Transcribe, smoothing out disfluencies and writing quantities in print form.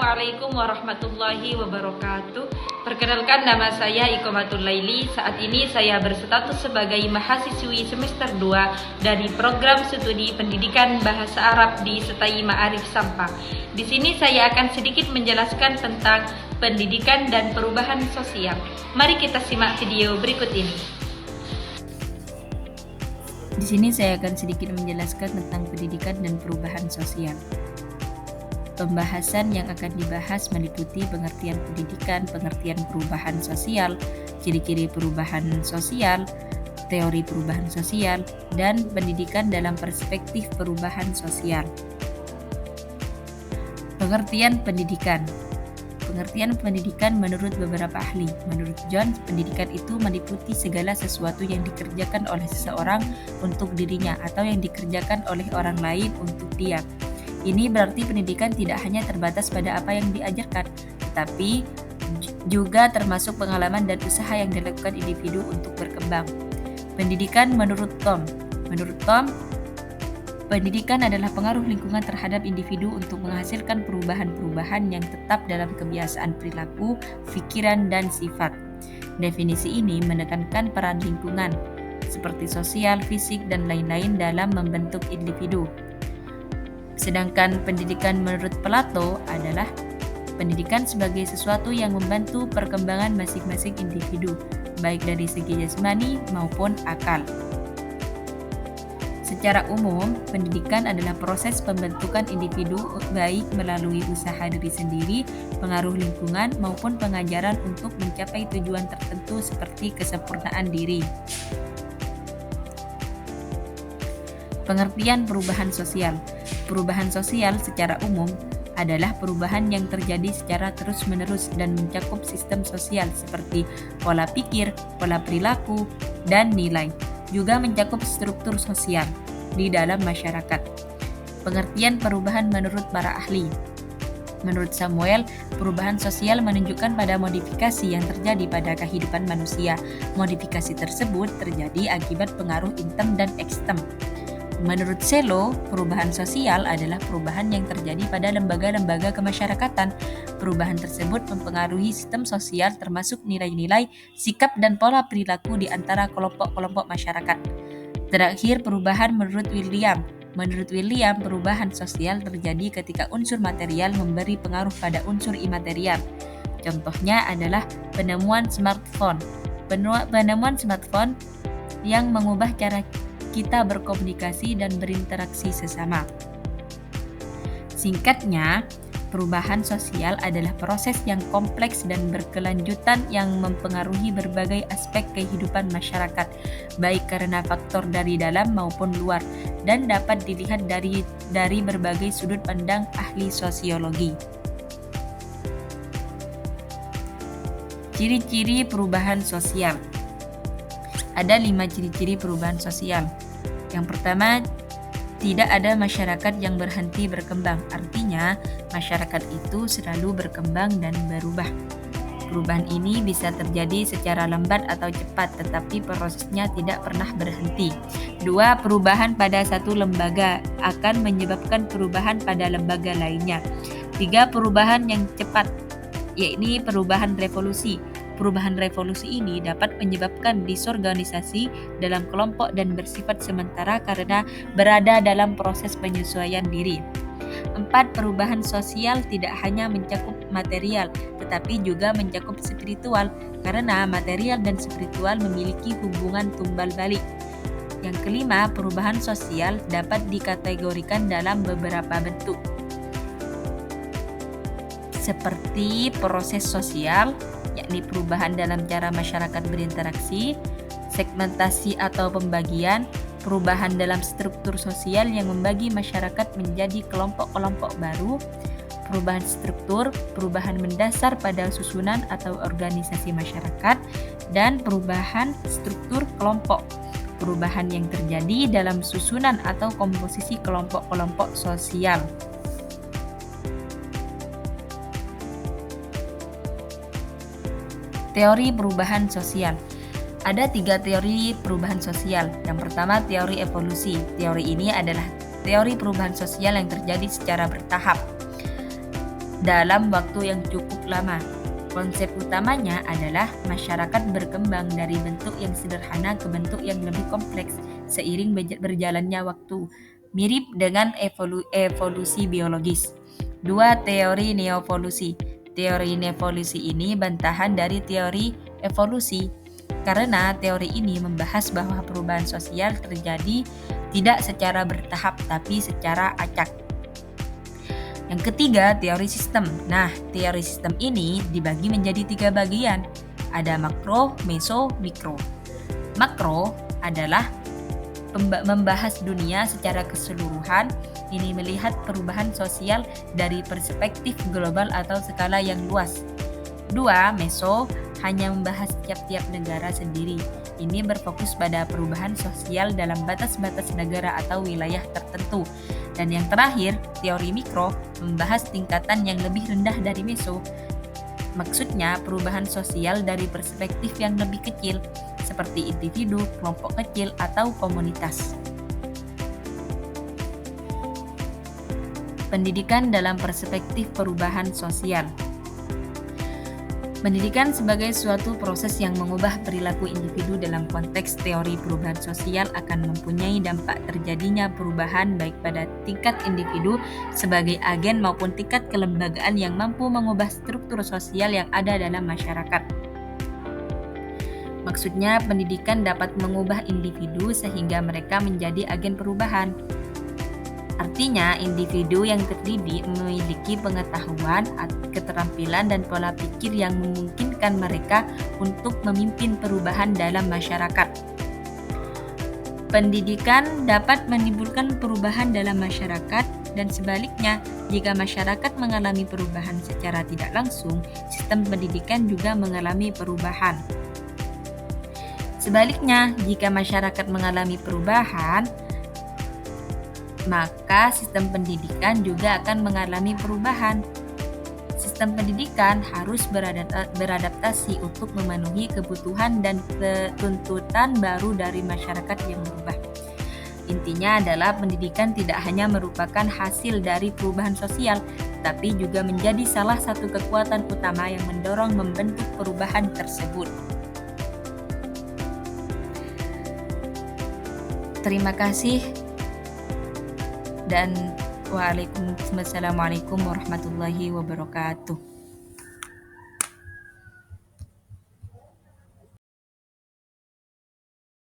Assalamualaikum warahmatullahi wabarakatuh. Perkenalkan, nama saya Ikomatul Laili. Saat ini saya berstatus sebagai mahasiswi semester 2 dari program studi pendidikan bahasa Arab di Setai Ma'arif Sampang. Di sini saya akan sedikit menjelaskan tentang pendidikan dan perubahan sosial. Mari kita simak video berikut ini. Di sini saya akan sedikit menjelaskan tentang pendidikan dan perubahan sosial. Pembahasan yang akan dibahas meliputi pengertian pendidikan, pengertian perubahan sosial, ciri-ciri perubahan sosial, teori perubahan sosial, dan pendidikan dalam perspektif perubahan sosial. Pengertian pendidikan. Pengertian pendidikan menurut beberapa ahli. Menurut John, pendidikan itu meliputi segala sesuatu yang dikerjakan oleh seseorang untuk dirinya atau yang dikerjakan oleh orang lain untuk dia. Ini berarti pendidikan tidak hanya terbatas pada apa yang diajarkan, tetapi juga termasuk pengalaman dan usaha yang dilakukan individu untuk berkembang. Pendidikan menurut Tom. Menurut Tom, pendidikan adalah pengaruh lingkungan terhadap individu untuk menghasilkan perubahan-perubahan yang tetap dalam kebiasaan perilaku, pikiran, dan sifat. Definisi ini menekankan peran lingkungan, seperti sosial, fisik, dan lain-lain dalam membentuk individu. Sedangkan pendidikan menurut Plato adalah pendidikan sebagai sesuatu yang membantu perkembangan masing-masing individu, baik dari segi jasmani maupun akal. Secara umum, pendidikan adalah proses pembentukan individu baik melalui usaha diri sendiri, pengaruh lingkungan, maupun pengajaran untuk mencapai tujuan tertentu seperti kesempurnaan diri. Pengertian perubahan sosial. Perubahan sosial secara umum adalah perubahan yang terjadi secara terus-menerus dan mencakup sistem sosial seperti pola pikir, pola perilaku, dan nilai. Juga mencakup struktur sosial di dalam masyarakat. Pengertian perubahan menurut para ahli. Menurut Samuel, perubahan sosial menunjukkan pada modifikasi yang terjadi pada kehidupan manusia. Modifikasi tersebut terjadi akibat pengaruh intem dan ekstem. Menurut Selo, perubahan sosial adalah perubahan yang terjadi pada lembaga-lembaga kemasyarakatan. Perubahan tersebut mempengaruhi sistem sosial termasuk nilai-nilai, sikap, dan pola perilaku di antara kelompok-kelompok masyarakat. Terakhir, perubahan menurut William. Menurut William, perubahan sosial terjadi ketika unsur material memberi pengaruh pada unsur imaterial. Contohnya adalah penemuan smartphone. Penemuan smartphone yang mengubah cara kita berkomunikasi dan berinteraksi sesama. Singkatnya, perubahan sosial adalah proses yang kompleks dan berkelanjutan yang mempengaruhi berbagai aspek kehidupan masyarakat, baik karena faktor dari dalam maupun luar, dan dapat dilihat dari berbagai sudut pandang ahli sosiologi. Ciri-ciri perubahan sosial. Ada 5 ciri-ciri perubahan sosial. Yang pertama, tidak ada masyarakat yang berhenti berkembang. Artinya, masyarakat itu selalu berkembang dan berubah. Perubahan ini bisa terjadi secara lambat atau cepat, tetapi prosesnya tidak pernah berhenti. 2. Perubahan pada satu lembaga akan menyebabkan perubahan pada lembaga lainnya. 3. Perubahan yang cepat, yakni perubahan revolusi. Perubahan revolusi ini dapat menyebabkan disorganisasi dalam kelompok dan bersifat sementara karena berada dalam proses penyesuaian diri. 4. Perubahan sosial tidak hanya mencakup material, tetapi juga mencakup spiritual karena material dan spiritual memiliki hubungan tumbal balik. Yang kelima, perubahan sosial dapat dikategorikan dalam beberapa bentuk, seperti proses sosial, yakni perubahan dalam cara masyarakat berinteraksi, segmentasi atau pembagian, perubahan dalam struktur sosial yang membagi masyarakat menjadi kelompok-kelompok baru, perubahan struktur, perubahan mendasar pada susunan atau organisasi masyarakat, dan perubahan struktur kelompok, perubahan yang terjadi dalam susunan atau komposisi kelompok-kelompok sosial. Teori perubahan sosial. Ada 3 teori perubahan sosial. Yang pertama, teori evolusi. Teori ini adalah teori perubahan sosial yang terjadi secara bertahap. dalam waktu yang cukup lama. Konsep utamanya adalah masyarakat berkembang dari bentuk yang sederhana ke bentuk yang lebih kompleks seiring berjalannya waktu, mirip dengan evolusi biologis. 2. Teori neovolusi. Teori neovolusi ini bantahan dari teori evolusi, karena teori ini membahas bahwa perubahan sosial terjadi tidak secara bertahap tapi secara acak. Yang ketiga, teori sistem. Nah, teori sistem ini dibagi menjadi 3 bagian. Ada makro, meso, mikro. Makro adalah membahas dunia secara keseluruhan. Ini melihat perubahan sosial dari perspektif global atau skala yang luas. 2. Meso hanya membahas tiap-tiap negara sendiri. Ini berfokus pada perubahan sosial dalam batas-batas negara atau wilayah tertentu. Dan yang terakhir, teori mikro membahas tingkatan yang lebih rendah dari meso. Maksudnya perubahan sosial dari perspektif yang lebih kecil, seperti individu, kelompok kecil, atau komunitas. Pendidikan dalam perspektif perubahan sosial. Pendidikan sebagai suatu proses yang mengubah perilaku individu dalam konteks teori perubahan sosial akan mempunyai dampak terjadinya perubahan baik pada tingkat individu sebagai agen maupun tingkat kelembagaan yang mampu mengubah struktur sosial yang ada dalam masyarakat. Maksudnya, pendidikan dapat mengubah individu sehingga mereka menjadi agen perubahan. Artinya, individu yang terdidik memiliki pengetahuan, keterampilan, dan pola pikir yang memungkinkan mereka untuk memimpin perubahan dalam masyarakat. Pendidikan dapat menimbulkan perubahan dalam masyarakat, dan sebaliknya, jika masyarakat mengalami perubahan secara tidak langsung, sistem pendidikan juga mengalami perubahan. Sebaliknya, jika masyarakat mengalami perubahan, maka sistem pendidikan juga akan mengalami perubahan. Sistem pendidikan harus beradaptasi untuk memenuhi kebutuhan dan tuntutan baru dari masyarakat yang berubah. Intinya adalah pendidikan tidak hanya merupakan hasil dari perubahan sosial, tapi juga menjadi salah satu kekuatan utama yang mendorong membentuk perubahan tersebut. Terima kasih. Dan Waalaikumsalam warahmatullahi wabarakatuh.